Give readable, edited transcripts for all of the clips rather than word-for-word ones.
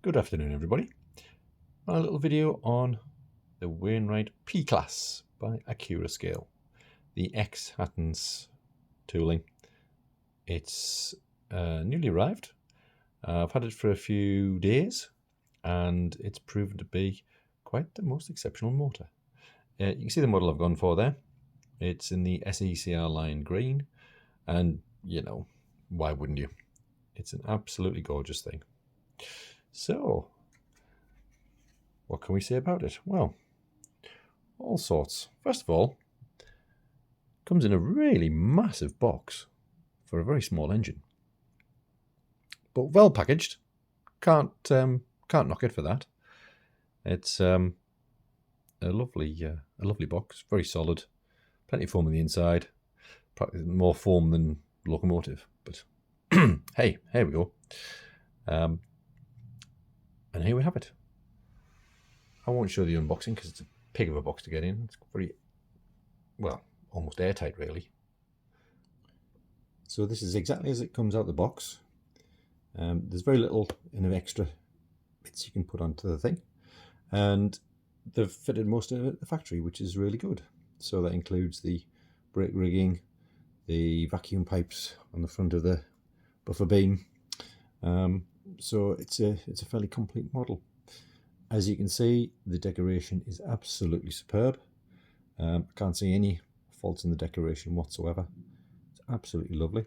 Good afternoon, everybody. A little video on the Wainwright P Class by Accurascale, the X Hattons tooling. It's newly arrived. I've had it for a few days and it's proven to be quite the most exceptional motor. You can see the model I've gone for there. It's in the SECR line green, and you know, why wouldn't you? It's an absolutely gorgeous thing. So, what can we say about it? Well, all sorts. First of all, it comes in a really massive box for a very small engine, but well packaged. Can't knock it for that. It's a lovely box, very solid, plenty of foam on the inside, probably more foam than locomotive. But hey, here we go. And here we have it. I won't show the unboxing because it's a pig of a box to get in. It's very, well, almost airtight really. So this is exactly as it comes out the box. There's very little in of extra bits you can put onto the thing. And they've fitted most of it at the factory, which is really good. So that includes the brake rigging, the vacuum pipes on the front of the buffer beam. So it's a fairly complete model. As you can see, the decoration is absolutely superb. I can't see any faults in the decoration whatsoever. It's absolutely lovely.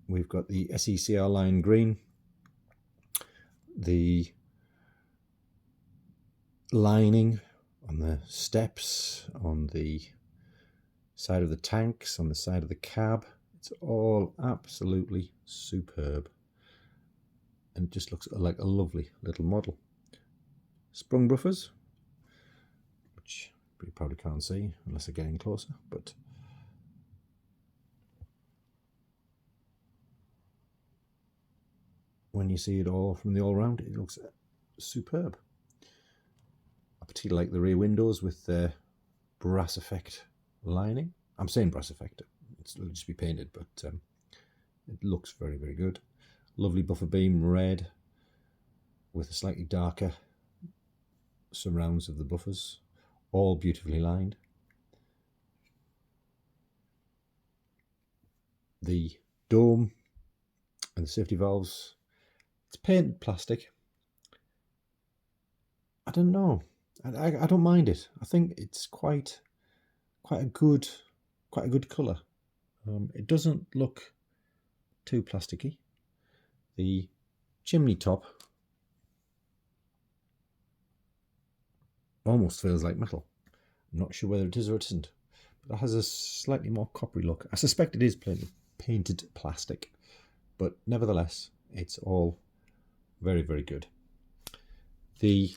We've got the SECR line green, the lining on the steps, on the side of the tanks, on the side of the cab. It's all absolutely superb. And it just looks like a lovely little model. Sprung buffers, which you probably can't see unless I get in closer, but when you see it all from the all round, it looks superb. I particularly like the rear windows with the brass effect lining. I'm saying brass effect, it'll just be painted, but it looks very, very good. Lovely buffer beam red with a slightly darker surrounds of the buffers, all beautifully lined. The dome and the safety valves, it's painted plastic. I don't know, I don't mind it. I think it's quite a good colour. It doesn't look too plasticky. The chimney top almost feels like metal. I'm not sure whether it is or it isn't, but it has a slightly more coppery look. I suspect it is painted plastic, but nevertheless, it's all very, very good. The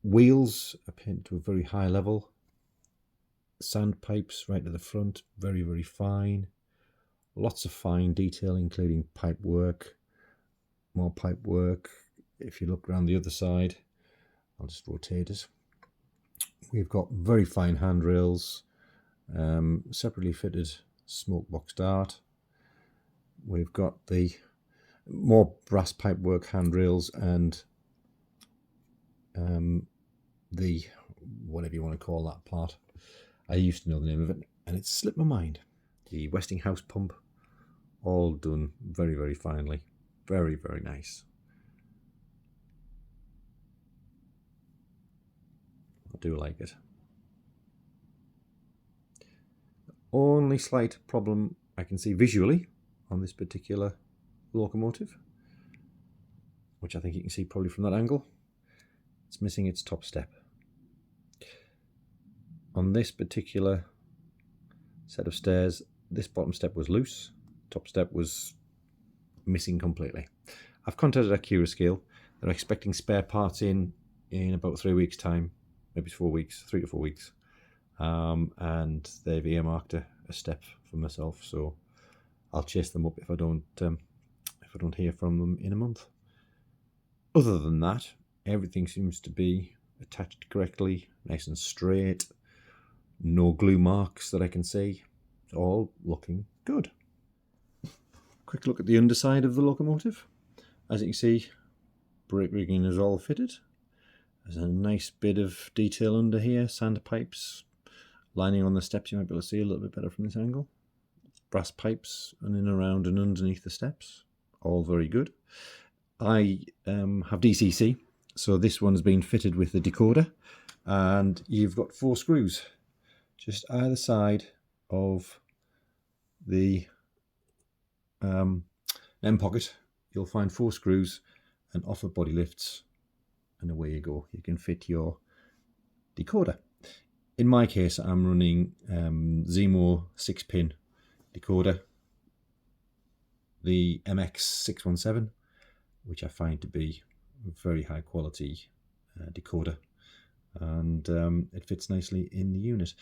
wheels are painted to a very high level. Sandpipes right to the front, very, very fine. Lots of fine detail, including pipe work, more pipe work. If you look around the other side, I'll just rotate it. We've got very fine handrails, separately fitted smoke box dart. We've got the more brass pipe work handrails and the, whatever you want to call that part. I used to know the name of it and it's slipped my mind. The Westinghouse pump, all done very, very finely. Very, very nice. I do like it. The only slight problem I can see visually on this particular locomotive, which I think you can see probably from that angle, it's missing its top step. On this particular set of stairs, this bottom step was loose, top step was missing completely. I've contacted Accurascale. They're expecting spare parts in about 3 weeks' time, maybe 4 weeks, 3 to 4 weeks, and they've earmarked a step for myself. So I'll chase them up if I don't hear from them in a month. Other than that, everything seems to be attached correctly, nice and straight. No glue marks that I can see. It's all looking good. Quick look at the underside of the locomotive. As you can see, brake rigging is all fitted. There's a nice bit of detail under here, sand pipes lining on the steps. You might be able to see a little bit better from this angle. Brass pipes running around and underneath the steps, all very good. I have DCC, so this one's been fitted with the decoder, and you've got 4 screws just either side of the end pocket. You'll find 4 screws and offer body lifts, and away you go. You can fit your decoder. In my case, I'm running Zemo 6-pin decoder, the MX617, which I find to be a very high quality decoder, and it fits nicely in the unit.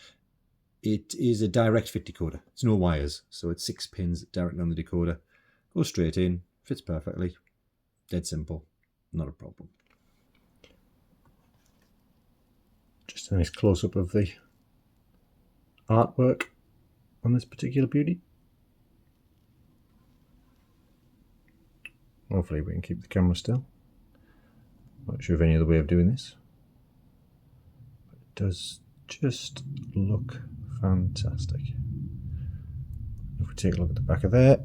It is a direct fit decoder. It's no wires, so it's 6 pins directly on the decoder. Goes straight in, fits perfectly. Dead simple, not a problem. Just a nice close-up of the artwork on this particular beauty. Hopefully we can keep the camera still. Not sure of any other way of doing this, but it does just look fantastic. If we take a look at the back of there,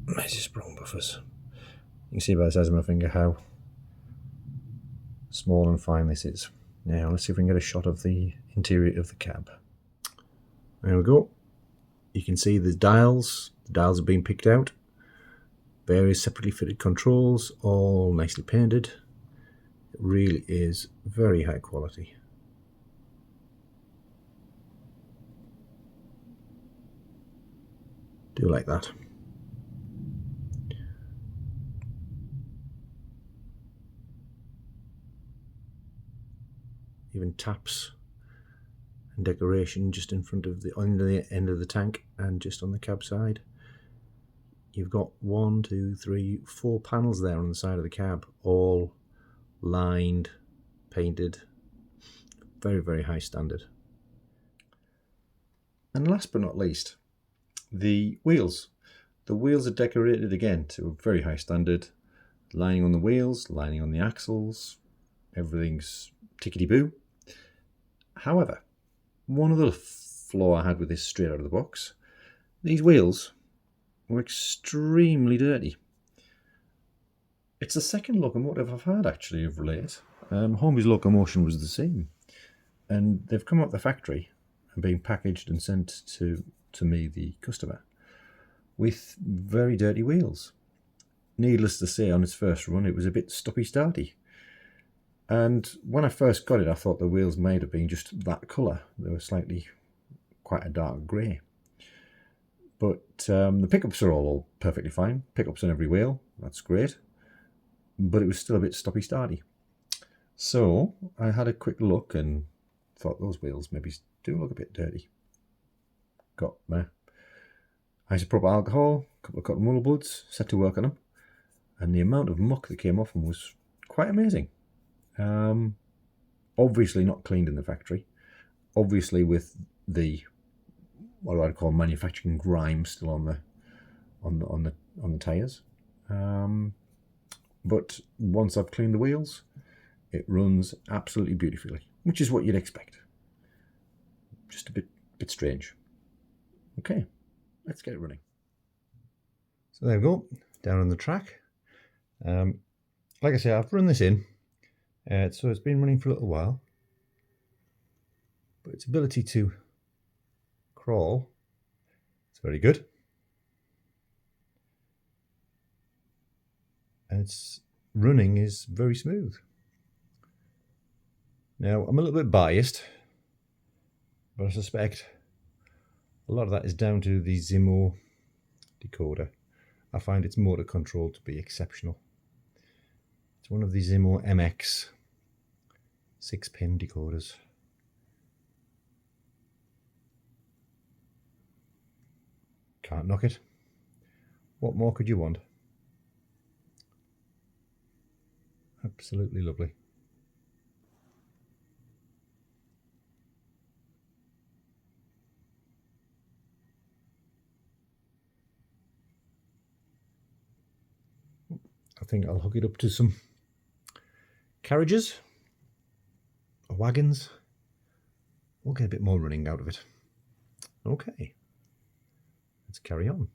there's your sprung buffers. You can see by the size of my finger how small and fine this is. Now let's see if we can get a shot of the interior of the cab. There we go. You can see the dials. The dials have been picked out. Various separately fitted controls, all nicely painted. It really is very high quality. Do like that. Even taps and decoration just in front of the under the end of the tank and just on the cab side. You've got 1, 2, 3, 4 panels there on the side of the cab, all lined, painted. Very, very high standard. And last but not least, the wheels. The wheels are decorated again to a very high standard. Lining on the wheels, lining on the axles, everything's tickety-boo. However, one other flaw I had with this straight out of the box, these wheels were extremely dirty. It's the second locomotive I've had actually of late. Holmby's locomotion was the same, and they've come out the factory and been packaged and sent to me, the customer, with very dirty wheels. Needless to say, on its first run it was a bit stoppy-starty. And when I first got it, I thought the wheels might have been just that colour. They were slightly quite a dark grey. But the pickups are all perfectly fine. Pickups on every wheel, that's great. But it was still a bit stoppy-starty. So I had a quick look and thought those wheels maybe do look a bit dirty. Got my isopropyl alcohol, a couple of cotton wool buds, set to work on them. And the amount of muck that came off them was quite amazing. Obviously not cleaned in the factory. Obviously with the what I'd call manufacturing grime still on the tyres. But once I've cleaned the wheels, it runs absolutely beautifully, which is what you'd expect. Just a bit strange. Okay, let's get it running. So there we go, down on the track. Like I say, I've run this in. So it's been running for a little while, but its ability to crawl is very good, and its running is very smooth. Now I'm a little bit biased, but I suspect a lot of that is down to the Zemo decoder. I find its motor control to be exceptional. It's one of the Zemo MX 6-pin decoders. Can't knock it. What more could you want? Absolutely lovely. think I'll hook it up to some carriages or wagons. We'll get a bit more running out of it. Okay, let's carry on.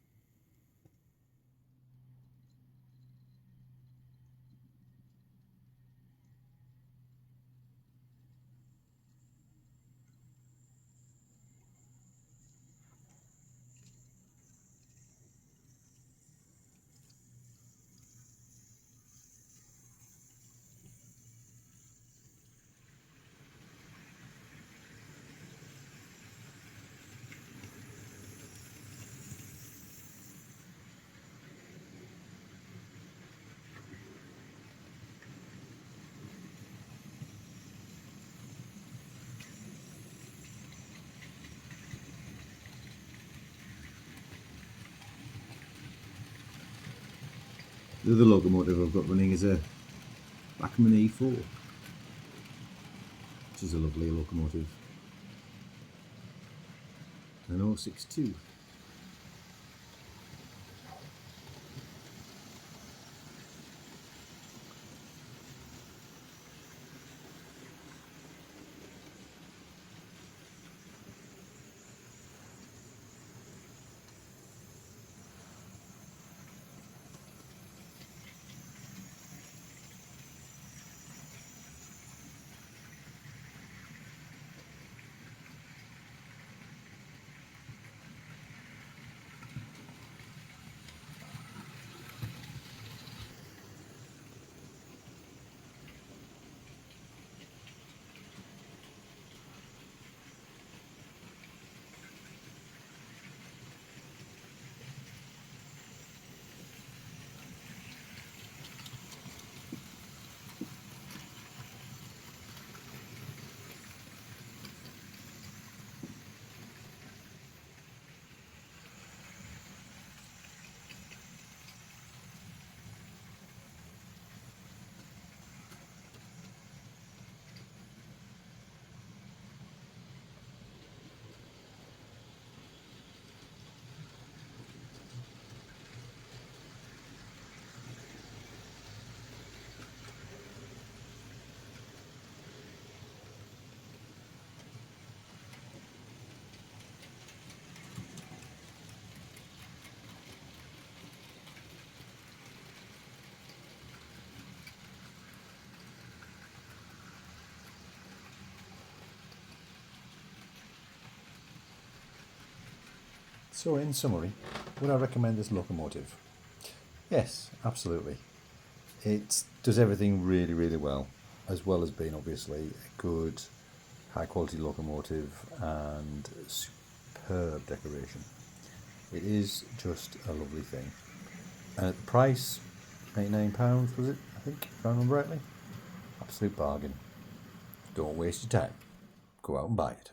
The other locomotive I've got running is a Bachmann E4, which is a lovely locomotive. An 062. So in summary, would I recommend this locomotive? Yes, absolutely. It does everything really, really well as being obviously a good, high quality locomotive and superb decoration. It is just a lovely thing. And at the price, £89 was it, I think, if I remember rightly? Absolute bargain. Don't waste your time. Go out and buy it.